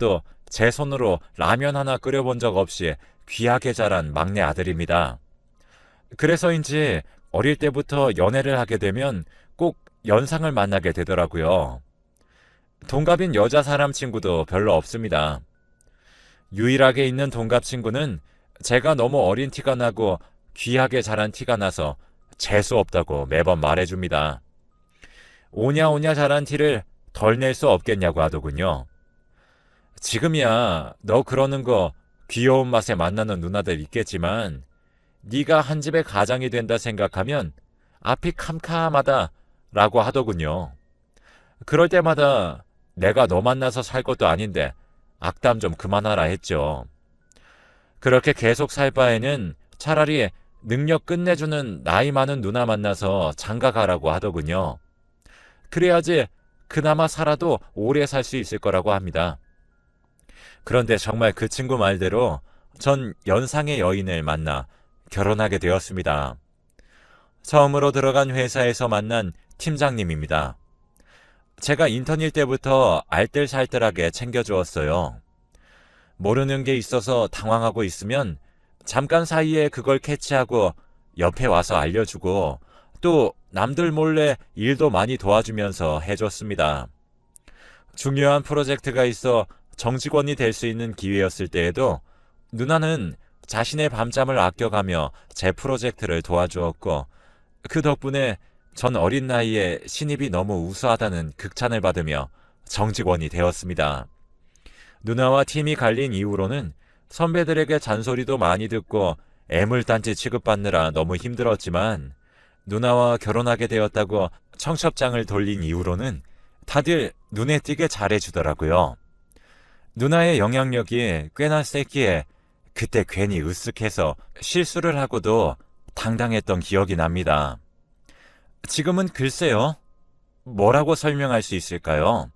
와이프도 제 손으로 라면 하나 끓여본 적 없이 귀하게 자란 막내 아들입니다. 그래서인지 어릴 때부터 연애를 하게 되면 꼭 연상을 만나게 되더라고요. 동갑인 여자 사람 친구도 별로 없습니다. 유일하게 있는 동갑 친구는 제가 너무 어린 티가 나고 귀하게 자란 티가 나서 재수 없다고 매번 말해줍니다. 오냐오냐 자란 티를 덜 낼 수 없겠냐고 하더군요. 지금이야 너 그러는 거 귀여운 맛에 만나는 누나들 있겠지만 네가 한 집의 가장이 된다 생각하면 앞이 캄캄하다 라고 하더군요. 그럴 때마다 내가 너 만나서 살 것도 아닌데 악담 좀 그만하라 했죠. 그렇게 계속 살 바에는 차라리 능력 끝내주는 나이 많은 누나 만나서 장가가라고 하더군요. 그래야지 그나마 살아도 오래 살 수 있을 거라고 합니다. 그런데 정말 그 친구 말대로 전 연상의 여인을 만나 결혼하게 되었습니다. 처음으로 들어간 회사에서 만난 팀장님입니다. 제가 인턴일 때부터 알뜰살뜰하게 챙겨주었어요. 모르는 게 있어서 당황하고 있으면 잠깐 사이에 그걸 캐치하고 옆에 와서 알려주고 또 남들 몰래 일도 많이 도와주면서 해줬습니다. 중요한 프로젝트가 있어 정직원이 될 수 있는 기회였을 때에도 누나는 자신의 밤잠을 아껴가며 제 프로젝트를 도와주었고 그 덕분에 전 어린 나이에 신입이 너무 우수하다는 극찬을 받으며 정직원이 되었습니다. 누나와 팀이 갈린 이후로는 선배들에게 잔소리도 많이 듣고 애물단지 취급받느라 너무 힘들었지만 누나와 결혼하게 되었다고 청첩장을 돌린 이후로는 다들 눈에 띄게 잘해주더라고요. 누나의 영향력이 꽤나 셌기에 그때 괜히 으쓱해서 실수를 하고도 당당했던 기억이 납니다. 지금은 글쎄요. 뭐라고 설명할 수 있을까요?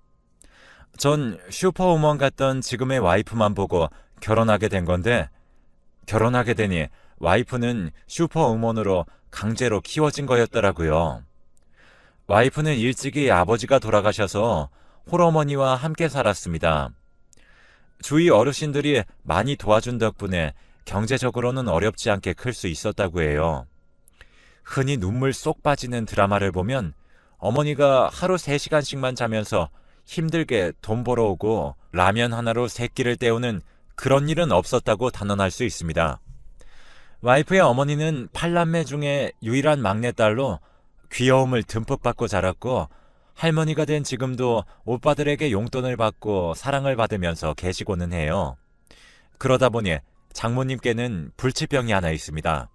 전 슈퍼우먼 같던 지금의 와이프만 보고 결혼하게 된 건데 결혼하게 되니 와이프는 슈퍼우먼으로 강제로 키워진 거였더라고요. 와이프는 일찍이 아버지가 돌아가셔서 홀어머니와 함께 살았습니다. 주위 어르신들이 많이 도와준 덕분에 경제적으로는 어렵지 않게 클 수 있었다고 해요. 흔히 눈물 쏙 빠지는 드라마를 보면 어머니가 하루 3시간씩만 자면서 힘들게 돈 벌어오고 라면 하나로 세 끼를 때우는 그런 일은 없었다고 단언할 수 있습니다. 와이프의 어머니는 8남매 중에 유일한 막내딸로 귀여움을 듬뿍 받고 자랐고 할머니가 된 지금도 오빠들에게 용돈을 받고 사랑을 받으면서 계시고는 해요. 그러다 보니 장모님께는 불치병이 하나 있습니다.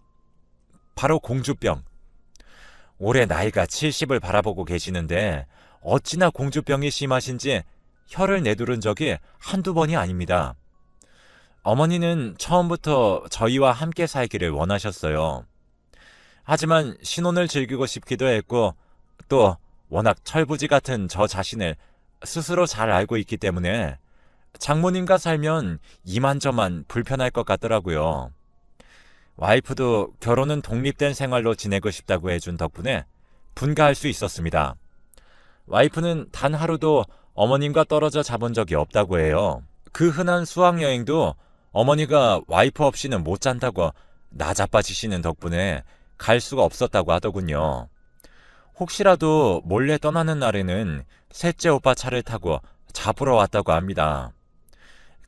바로 공주병. 올해 나이가 70을 바라보고 계시는데 어찌나 공주병이 심하신지 혀를 내두른 적이 한두 번이 아닙니다. 어머니는 처음부터 저희와 함께 살기를 원하셨어요. 하지만 신혼을 즐기고 싶기도 했고 또 워낙 철부지 같은 저 자신을 스스로 잘 알고 있기 때문에 장모님과 살면 이만저만 불편할 것 같더라고요. 와이프도 결혼은 독립된 생활로 지내고 싶다고 해준 덕분에 분가할 수 있었습니다. 와이프는 단 하루도 어머님과 떨어져 자본 적이 없다고 해요. 그 흔한 수학여행도 어머니가 와이프 없이는 못 잔다고 나자빠지시는 덕분에 갈 수가 없었다고 하더군요. 혹시라도 몰래 떠나는 날에는 셋째 오빠 차를 타고 잡으러 왔다고 합니다.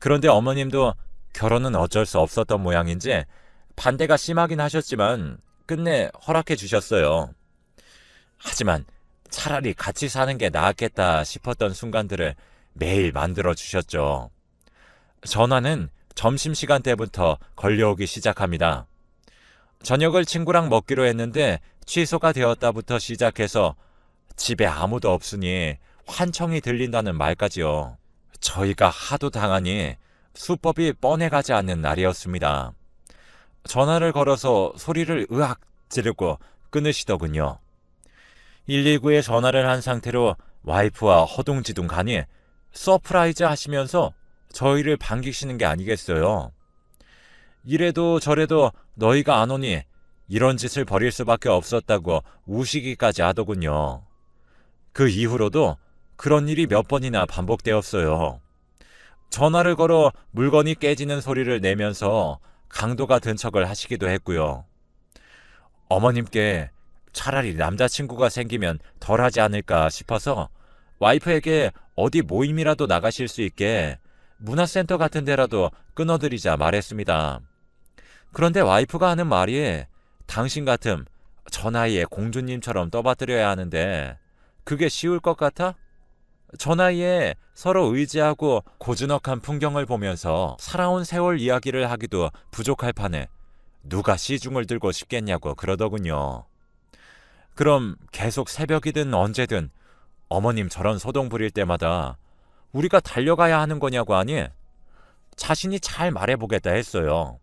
그런데 어머님도 결혼은 어쩔 수 없었던 모양인지 반대가 심하긴 하셨지만 끝내 허락해 주셨어요. 하지만 차라리 같이 사는 게 나았겠다 싶었던 순간들을 매일 만들어 주셨죠. 전화는 점심시간 때부터 걸려오기 시작합니다. 저녁을 친구랑 먹기로 했는데 취소가 되었다부터 시작해서 집에 아무도 없으니 환청이 들린다는 말까지요. 저희가 하도 당하니 수법이 뻔해가지 않는 날이었습니다. 전화를 걸어서 소리를 으악 지르고 끊으시더군요. 119에 전화를 한 상태로 와이프와 허둥지둥 가니 서프라이즈 하시면서 저희를 반기시는 게 아니겠어요. 이래도 저래도 너희가 안 오니 이런 짓을 벌일 수밖에 없었다고 우시기까지 하더군요. 그 이후로도 그런 일이 몇 번이나 반복되었어요. 전화를 걸어 물건이 깨지는 소리를 내면서 강도가 든 척을 하시기도 했고요. 어머님께 차라리 남자친구가 생기면 덜하지 않을까 싶어서 와이프에게 어디 모임이라도 나가실 수 있게 문화센터 같은 데라도 끊어드리자 말했습니다. 그런데 와이프가 하는 말이 당신 같음 저 나이에 공주님처럼 떠받들여야 하는데 그게 쉬울 것 같아? 저 나이에 서로 의지하고 고즈넉한 풍경을 보면서 살아온 세월 이야기를 하기도 부족할 판에 누가 시중을 들고 싶겠냐고 그러더군요. 그럼 계속 새벽이든 언제든 어머님 저런 소동 부릴 때마다 우리가 달려가야 하는 거냐고 하니 자신이 잘 말해보겠다 했어요.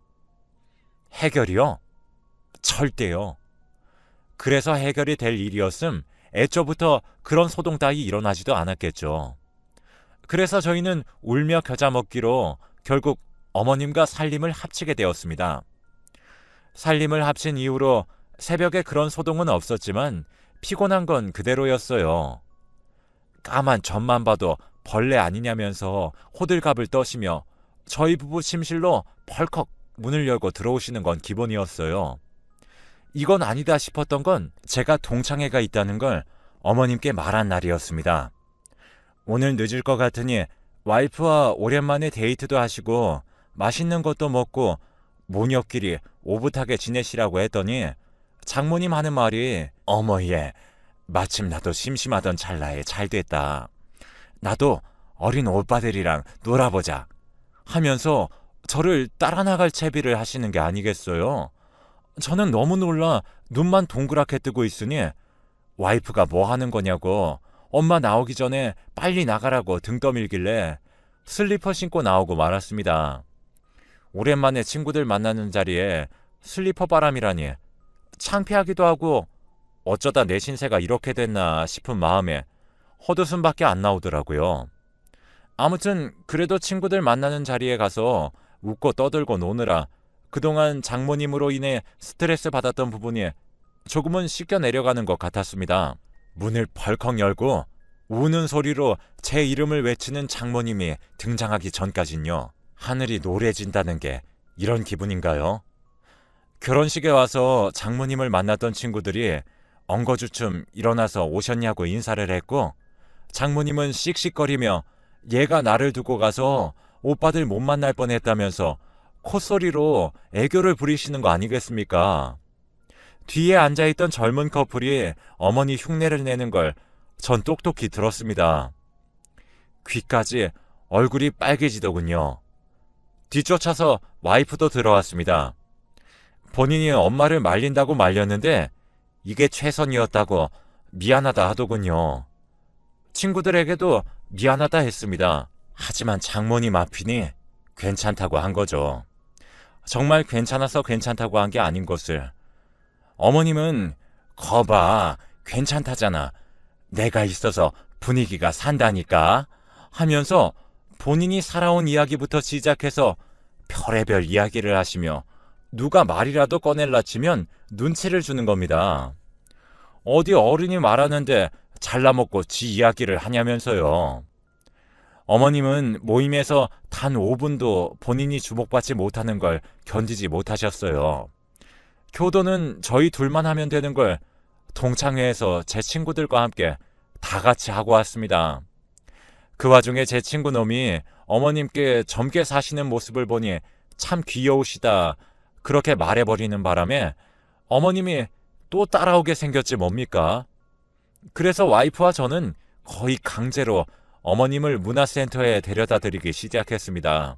해결이요? 절대요. 그래서 해결이 될 일이었음 애초부터 그런 소동 따위 일어나지도 않았겠죠. 그래서 저희는 울며 겨자 먹기로 결국 어머님과 살림을 합치게 되었습니다. 살림을 합친 이후로 새벽에 그런 소동은 없었지만 피곤한 건 그대로였어요. 까만 점만 봐도 벌레 아니냐면서 호들갑을 떠시며 저희 부부 침실로 벌컥 문을 열고 들어오시는 건 기본이었어요. 이건 아니다 싶었던 건 제가 동창회가 있다는 걸 어머님께 말한 날이었습니다. 오늘 늦을 것 같으니 와이프와 오랜만에 데이트도 하시고 맛있는 것도 먹고 모녀끼리 오붓하게 지내시라고 했더니 장모님 하는 말이 어머 얘 마침 나도 심심하던 찰나에 잘됐다. 나도 어린 오빠들이랑 놀아보자 하면서 저를 따라 나갈 채비를 하시는 게 아니겠어요. 저는 너무 놀라 눈만 동그랗게 뜨고 있으니 와이프가 뭐 하는 거냐고 엄마 나오기 전에 빨리 나가라고 등 떠밀길래 슬리퍼 신고 나오고 말았습니다. 오랜만에 친구들 만나는 자리에 슬리퍼 바람이라니 창피하기도 하고 어쩌다 내 신세가 이렇게 됐나 싶은 마음에 헛웃음밖에 안 나오더라고요. 아무튼 그래도 친구들 만나는 자리에 가서 웃고 떠들고 노느라 그동안 장모님으로 인해 스트레스 받았던 부분이 조금은 씻겨 내려가는 것 같았습니다. 문을 벌컥 열고 우는 소리로 제 이름을 외치는 장모님이 등장하기 전까진요. 하늘이 노래진다는 게 이런 기분인가요? 결혼식에 와서 장모님을 만났던 친구들이 엉거주춤 일어나서 오셨냐고 인사를 했고 장모님은 씩씩거리며 얘가 나를 두고 가서 오빠들 못 만날 뻔했다면서 콧소리로 애교를 부리시는 거 아니겠습니까? 뒤에 앉아있던 젊은 커플이 어머니 흉내를 내는 걸 전 똑똑히 들었습니다. 귀까지 얼굴이 빨개지더군요. 뒤쫓아서 와이프도 들어왔습니다. 본인이 엄마를 말린다고 말렸는데 이게 최선이었다고 미안하다 하더군요. 친구들에게도 미안하다 했습니다. 하지만 장모님 앞이니 괜찮다고 한 거죠. 정말 괜찮아서 괜찮다고 한 게 아닌 것을. 어머님은 거봐 괜찮다잖아. 내가 있어서 분위기가 산다니까 하면서 본인이 살아온 이야기부터 시작해서 별의별 이야기를 하시며 누가 말이라도 꺼낼라 치면 눈치를 주는 겁니다. 어디 어른이 말하는데 잘라먹고 지 이야기를 하냐면서요. 어머님은 모임에서 단 5분도 본인이 주목받지 못하는 걸 견디지 못하셨어요. 교도는 저희 둘만 하면 되는 걸 동창회에서 제 친구들과 함께 다 같이 하고 왔습니다. 그 와중에 제 친구 놈이 어머님께 젊게 사시는 모습을 보니 참 귀여우시다 그렇게 말해버리는 바람에 어머님이 또 따라오게 생겼지 뭡니까? 그래서 와이프와 저는 거의 강제로 어머님을 문화센터에 데려다 드리기 시작했습니다.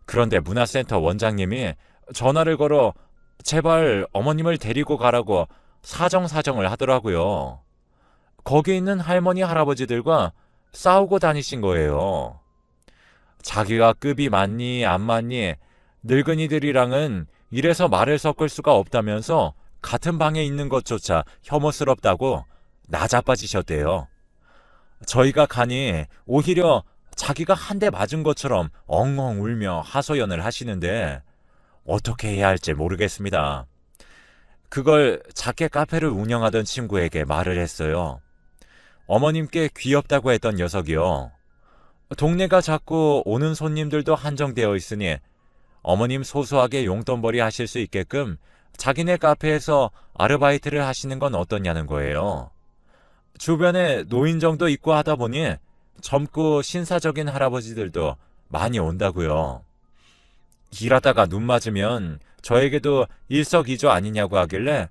그런데 문화센터 원장님이 전화를 걸어 제발 어머님을 데리고 가라고 사정사정을 하더라고요. 거기 있는 할머니 할아버지들과 싸우고 다니신 거예요. 자기가 급이 많니 안 많니 늙은이들이랑은 이래서 말을 섞을 수가 없다면서 같은 방에 있는 것조차 혐오스럽다고 나자빠지셨대요. 저희가 가니 오히려 자기가 한 대 맞은 것처럼 엉엉 울며 하소연을 하시는데 어떻게 해야 할지 모르겠습니다. 그걸 작게 카페를 운영하던 친구에게 말을 했어요. 어머님께 귀엽다고 했던 녀석이요. 동네가 작고 오는 손님들도 한정되어 있으니 어머님 소소하게 용돈벌이 하실 수 있게끔 자기네 카페에서 아르바이트를 하시는 건 어떠냐는 거예요. 주변에 노인정도 있고 하다 보니 젊고 신사적인 할아버지들도 많이 온다고요. 일하다가 눈 맞으면 저에게도 일석이조 아니냐고 하길래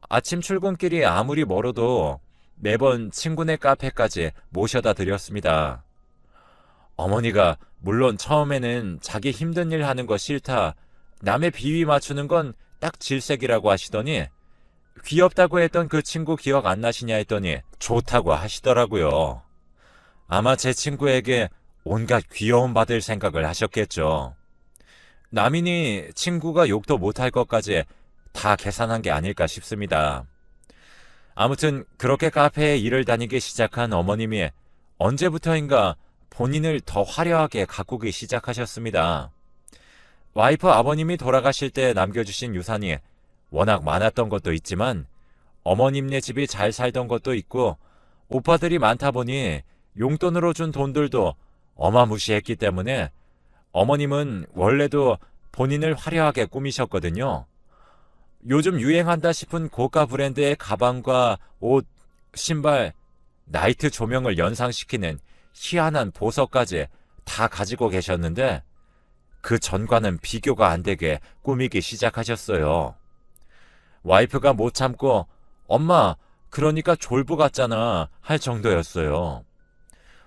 아침 출근길이 아무리 멀어도 매번 친구네 카페까지 모셔다 드렸습니다. 어머니가 물론 처음에는 자기 힘든 일 하는 거 싫다, 남의 비위 맞추는 건 딱 질색이라고 하시더니 귀엽다고 했던 그 친구 기억 안 나시냐 했더니 좋다고 하시더라고요. 아마 제 친구에게 온갖 귀여움 받을 생각을 하셨겠죠. 남이니 친구가 욕도 못할 것까지 다 계산한 게 아닐까 싶습니다. 아무튼 그렇게 카페에 일을 다니기 시작한 어머님이 언제부터인가 본인을 더 화려하게 가꾸기 시작하셨습니다. 와이프 아버님이 돌아가실 때 남겨주신 유산이 워낙 많았던 것도 있지만 어머님네 집이 잘 살던 것도 있고 오빠들이 많다 보니 용돈으로 준 돈들도 어마무시했기 때문에 어머님은 원래도 본인을 화려하게 꾸미셨거든요. 요즘 유행한다 싶은 고가 브랜드의 가방과 옷, 신발, 나이트 조명을 연상시키는 희한한 보석까지 다 가지고 계셨는데 그 전과는 비교가 안 되게 꾸미기 시작하셨어요. 와이프가 못 참고 엄마 그러니까 졸부 같잖아 할 정도였어요.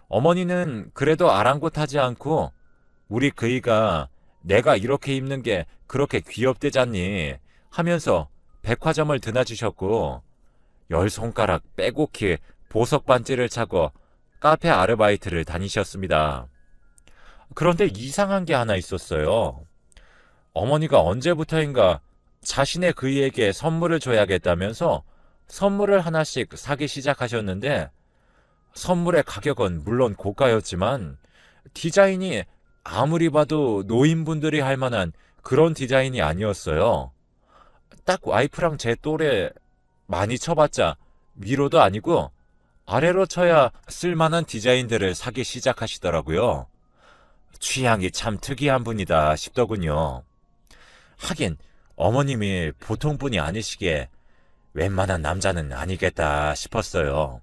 어머니는 그래도 아랑곳하지 않고 우리 그이가 내가 이렇게 입는 게 그렇게 귀엽대잖니 하면서 백화점을 드나주셨고 10손가락 빼곡히 보석 반지를 차고 카페 아르바이트를 다니셨습니다. 그런데 이상한 게 하나 있었어요. 어머니가 언제부터인가 자신의 그이에게 선물을 줘야겠다면서 선물을 하나씩 사기 시작하셨는데 선물의 가격은 물론 고가였지만 디자인이 아무리 봐도 노인분들이 할 만한 그런 디자인이 아니었어요. 딱 와이프랑 제 또래 많이 쳐봤자 위로도 아니고 아래로 쳐야 쓸만한 디자인들을 사기 시작하시더라고요. 취향이 참 특이한 분이다 싶더군요. 하긴 어머님이 보통 분이 아니시기에 웬만한 남자는 아니겠다 싶었어요.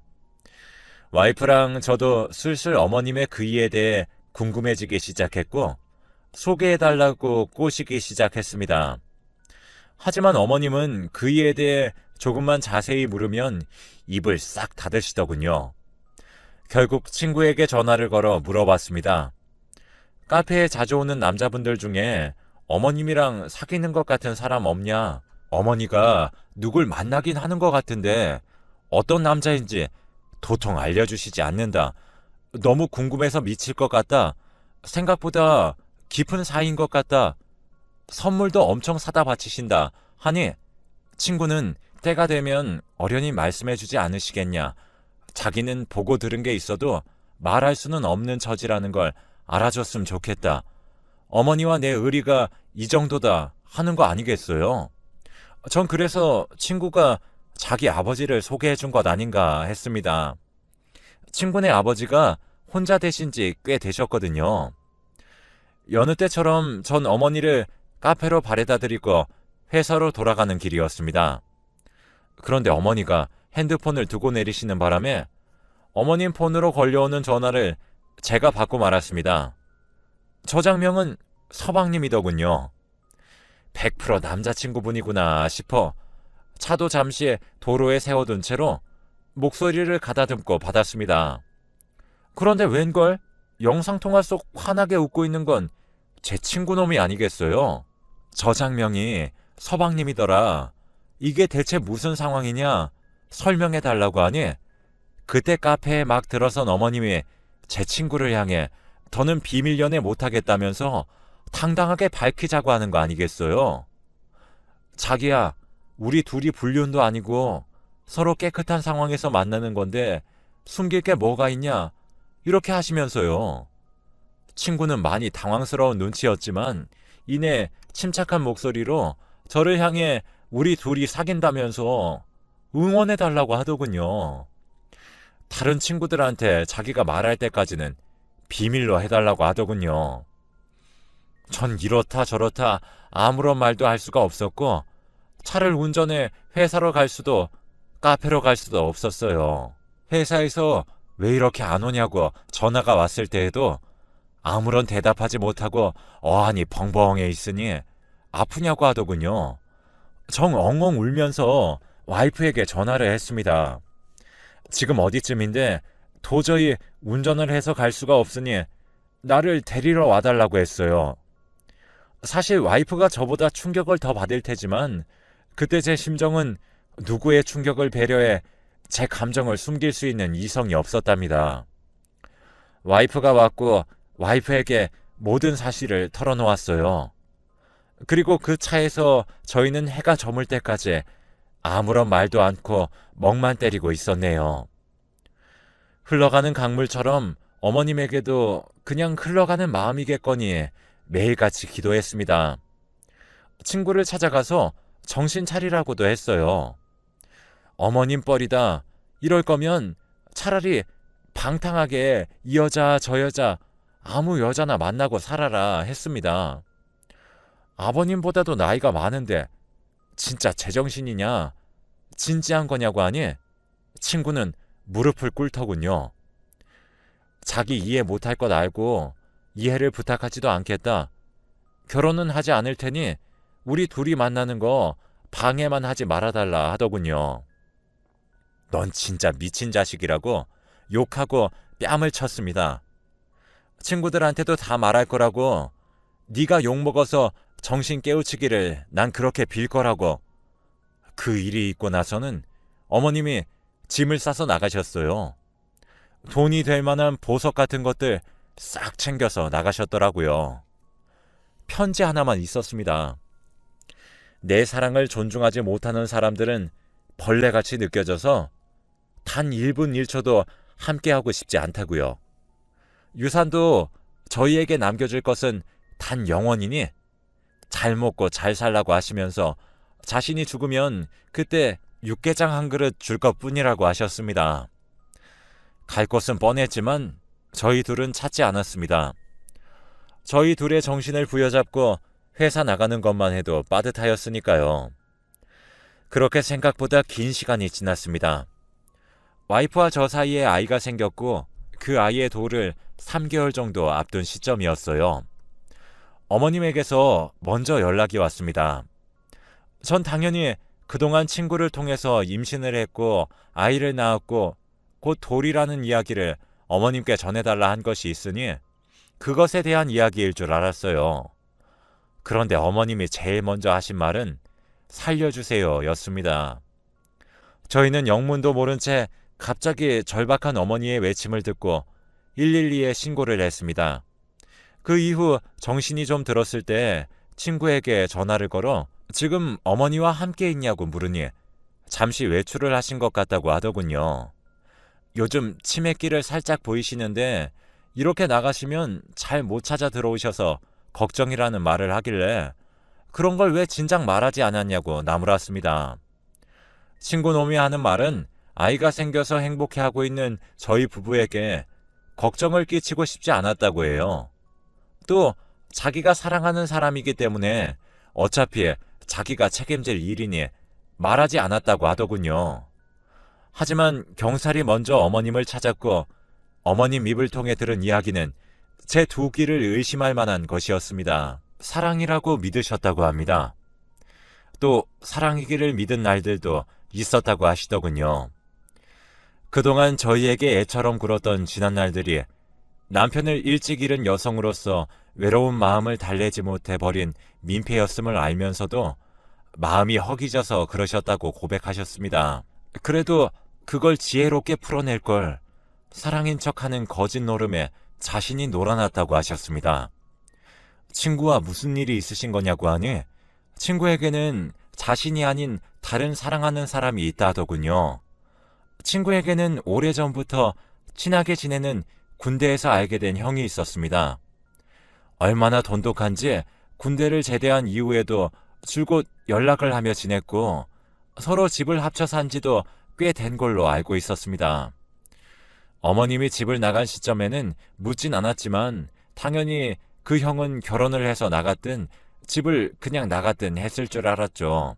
와이프랑 저도 슬슬 어머님의 그이에 대해 궁금해지기 시작했고 소개해달라고 꼬시기 시작했습니다. 하지만 어머님은 그이에 대해 조금만 자세히 물으면 입을 싹 닫으시더군요. 결국 친구에게 전화를 걸어 물어봤습니다. 카페에 자주 오는 남자분들 중에 어머님이랑 사귀는 것 같은 사람 없냐? 어머니가 누굴 만나긴 하는 것 같은데 어떤 남자인지 도통 알려주시지 않는다. 너무 궁금해서 미칠 것 같다. 생각보다 깊은 사이인 것 같다. 선물도 엄청 사다 바치신다. 하니 친구는 때가 되면 어련히 말씀해주지 않으시겠냐. 자기는 보고 들은 게 있어도 말할 수는 없는 처지라는 걸 알아줬으면 좋겠다. 어머니와 내 의리가 이 정도다 하는 거 아니겠어요? 전 그래서 친구가 자기 아버지를 소개해준 것 아닌가 했습니다. 친구네 아버지가 혼자 되신 지 꽤 되셨거든요. 여느 때처럼 전 어머니를 카페로 바래다 드리고 회사로 돌아가는 길이었습니다. 그런데 어머니가 핸드폰을 두고 내리시는 바람에 어머님 폰으로 걸려오는 전화를 제가 받고 말았습니다. 저장명은 서방님이더군요. 100% 남자친구분이구나 싶어 차도 잠시 도로에 세워둔 채로 목소리를 가다듬고 받았습니다. 그런데 웬걸 영상통화 속 환하게 웃고 있는 건 제 친구놈이 아니겠어요? 저장명이 서방님이더라. 이게 대체 무슨 상황이냐 설명해달라고 하니 그때 카페에 막 들어선 어머님이 제 친구를 향해 더는 비밀 연애 못하겠다면서 당당하게 밝히자고 하는 거 아니겠어요? 자기야, 우리 둘이 불륜도 아니고 서로 깨끗한 상황에서 만나는 건데 숨길 게 뭐가 있냐? 이렇게 하시면서요. 친구는 많이 당황스러운 눈치였지만 이내 침착한 목소리로 저를 향해 우리 둘이 사귄다면서 응원해달라고 하더군요. 다른 친구들한테 자기가 말할 때까지는 비밀로 해달라고 하더군요. 전 이렇다 저렇다 아무런 말도 할 수가 없었고 차를 운전해 회사로 갈 수도 카페로 갈 수도 없었어요. 회사에서 왜 이렇게 안 오냐고 전화가 왔을 때에도 아무런 대답하지 못하고 어안이 벙벙해 있으니 아프냐고 하더군요. 정 엉엉 울면서 와이프에게 전화를 했습니다. 지금 어디쯤인데 도저히 운전을 해서 갈 수가 없으니 나를 데리러 와달라고 했어요. 사실 와이프가 저보다 충격을 더 받을 테지만 그때 제 심정은 누구의 충격을 배려해 제 감정을 숨길 수 있는 이성이 없었답니다. 와이프가 왔고 와이프에게 모든 사실을 털어놓았어요. 그리고 그 차에서 저희는 해가 저물 때까지 아무런 말도 않고 멍만 때리고 있었네요. 흘러가는 강물처럼 어머님에게도 그냥 흘러가는 마음이겠거니 매일같이 기도했습니다. 친구를 찾아가서 정신 차리라고도 했어요. 어머님 뻘이다. 이럴 거면 차라리 방탕하게 이 여자 저 여자 아무 여자나 만나고 살아라 했습니다. 아버님보다도 나이가 많은데 진짜 제정신이냐? 진지한 거냐고 하니 친구는 무릎을 꿇더군요. 자기 이해 못할 것 알고 이해를 부탁하지도 않겠다. 결혼은 하지 않을 테니 우리 둘이 만나는 거 방해만 하지 말아달라 하더군요. 넌 진짜 미친 자식이라고 욕하고 뺨을 쳤습니다. 친구들한테도 다 말할 거라고 네가 욕먹어서 정신 깨우치기를 난 그렇게 빌 거라고. 그 일이 있고 나서는 어머님이 짐을 싸서 나가셨어요. 돈이 될 만한 보석 같은 것들 싹 챙겨서 나가셨더라고요. 편지 하나만 있었습니다. 내 사랑을 존중하지 못하는 사람들은 벌레같이 느껴져서 단 1분 1초도 함께하고 싶지 않다고요. 유산도 저희에게 남겨줄 것은 단 영원이니 잘 먹고 잘 살라고 하시면서 자신이 죽으면 그때 육개장 한 그릇 줄 것뿐이라고 하셨습니다. 갈 곳은 뻔했지만 저희 둘은 찾지 않았습니다. 저희 둘의 정신을 부여잡고 회사 나가는 것만 해도 빠듯하였으니까요. 그렇게 생각보다 긴 시간이 지났습니다. 와이프와 저 사이에 아이가 생겼고 그 아이의 도를 3개월 정도 앞둔 시점이었어요. 어머님에게서 먼저 연락이 왔습니다. 전 당연히 그동안 친구를 통해서 임신을 했고 아이를 낳았고 곧 돌이라는 이야기를 어머님께 전해달라 한 것이 있으니 그것에 대한 이야기일 줄 알았어요. 그런데 어머님이 제일 먼저 하신 말은 살려주세요 였습니다. 저희는 영문도 모른 채 갑자기 절박한 어머니의 외침을 듣고 112에 신고를 했습니다. 그 이후 정신이 좀 들었을 때 친구에게 전화를 걸어 지금 어머니와 함께 있냐고 물으니 잠시 외출을 하신 것 같다고 하더군요. 요즘 치매기를 살짝 보이시는데 이렇게 나가시면 잘 못 찾아 들어오셔서 걱정이라는 말을 하길래 그런 걸 왜 진작 말하지 않았냐고 나무랐습니다. 친구놈이 하는 말은 아이가 생겨서 행복해하고 있는 저희 부부에게 걱정을 끼치고 싶지 않았다고 해요. 또 자기가 사랑하는 사람이기 때문에 어차피 자기가 책임질 일이니 말하지 않았다고 하더군요. 하지만 경찰이 먼저 어머님을 찾았고 어머님 입을 통해 들은 이야기는 제 두 귀를 의심할 만한 것이었습니다. 사랑이라고 믿으셨다고 합니다. 또 사랑이기를 믿은 날들도 있었다고 하시더군요. 그동안 저희에게 애처럼 굴었던 지난 날들이 남편을 일찍 잃은 여성으로서 외로운 마음을 달래지 못해 버린 민폐였음을 알면서도 마음이 허기져서 그러셨다고 고백하셨습니다. 그래도 그걸 지혜롭게 풀어낼 걸 사랑인 척하는 거짓 노름에 자신이 놀아났다고 하셨습니다. 친구와 무슨 일이 있으신 거냐고 하니 친구에게는 자신이 아닌 다른 사랑하는 사람이 있다 하더군요. 친구에게는 오래전부터 친하게 지내는 군대에서 알게 된 형이 있었습니다. 얼마나 돈독한지 군대를 제대한 이후에도 줄곧 연락을 하며 지냈고 서로 집을 합쳐 산 지도 꽤 된 걸로 알고 있었습니다. 어머님이 집을 나간 시점에는 묻진 않았지만 당연히 그 형은 결혼을 해서 나갔든 집을 그냥 나갔든 했을 줄 알았죠.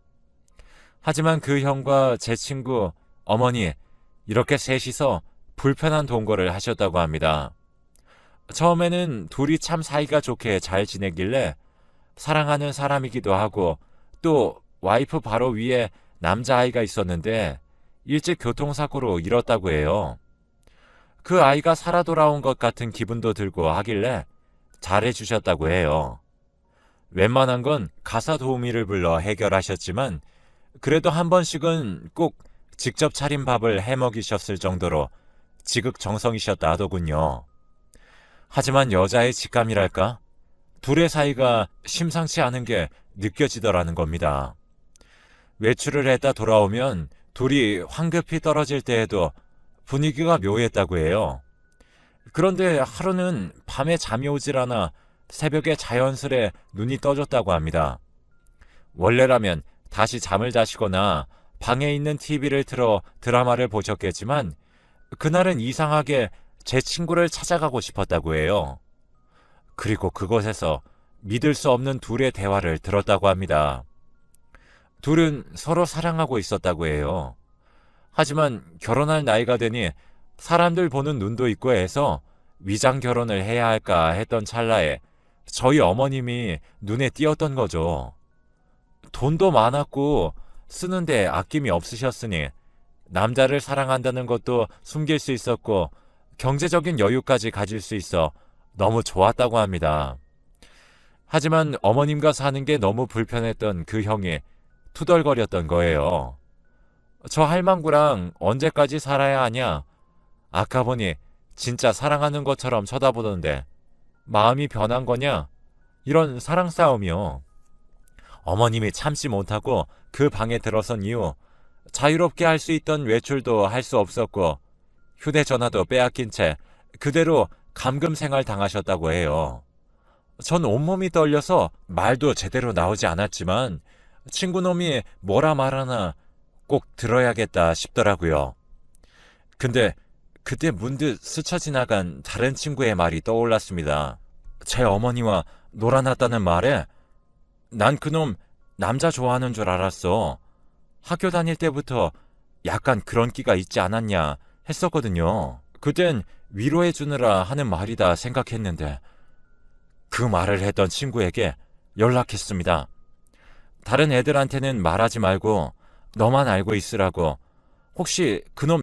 하지만 그 형과 제 친구, 어머니 이렇게 셋이서 불편한 동거를 하셨다고 합니다. 처음에는 둘이 참 사이가 좋게 잘 지내길래 사랑하는 사람이기도 하고 또 와이프 바로 위에 남자아이가 있었는데 일찍 교통사고로 잃었다고 해요. 그 아이가 살아 돌아온 것 같은 기분도 들고 하길래 잘해주셨다고 해요. 웬만한 건 가사 도우미를 불러 해결하셨지만 그래도 한 번씩은 꼭 직접 차린 밥을 해먹이셨을 정도로 지극정성이셨다 하더군요. 하지만 여자의 직감이랄까? 둘의 사이가 심상치 않은 게 느껴지더라는 겁니다. 외출을 했다 돌아오면 둘이 황급히 떨어질 때에도 분위기가 묘했다고 해요. 그런데 하루는 밤에 잠이 오질 않아 새벽에 자연스레 눈이 떠졌다고 합니다. 원래라면 다시 잠을 자시거나 방에 있는 TV를 틀어 드라마를 보셨겠지만 그날은 이상하게 제 친구를 찾아가고 싶었다고 해요. 그리고 그곳에서 믿을 수 없는 둘의 대화를 들었다고 합니다. 둘은 서로 사랑하고 있었다고 해요. 하지만 결혼할 나이가 되니 사람들 보는 눈도 있고 해서 위장 결혼을 해야 할까 했던 찰나에 저희 어머님이 눈에 띄었던 거죠. 돈도 많았고 쓰는데 아낌이 없으셨으니 남자를 사랑한다는 것도 숨길 수 있었고 경제적인 여유까지 가질 수 있어 너무 좋았다고 합니다. 하지만 어머님과 사는 게 너무 불편했던 그 형이 투덜거렸던 거예요. 저 할망구랑 언제까지 살아야 하냐? 아까 보니 진짜 사랑하는 것처럼 쳐다보던데 마음이 변한 거냐? 이런 사랑 싸움이요. 어머님이 참지 못하고 그 방에 들어선 이후 자유롭게 할 수 있던 외출도 할 수 없었고 휴대전화도 빼앗긴 채 그대로 감금 생활 당하셨다고 해요. 전 온몸이 떨려서 말도 제대로 나오지 않았지만 친구놈이 뭐라 말하나 꼭 들어야겠다 싶더라고요. 근데 그때 문득 스쳐 지나간 다른 친구의 말이 떠올랐습니다. 제 어머니와 놀아났다는 말에 난 그놈 남자 좋아하는 줄 알았어. 학교 다닐 때부터 약간 그런 끼가 있지 않았냐 했었거든요. 그땐 위로해 주느라 하는 말이다 생각했는데 그 말을 했던 친구에게 연락했습니다. 다른 애들한테는 말하지 말고 너만 알고 있으라고. 혹시 그놈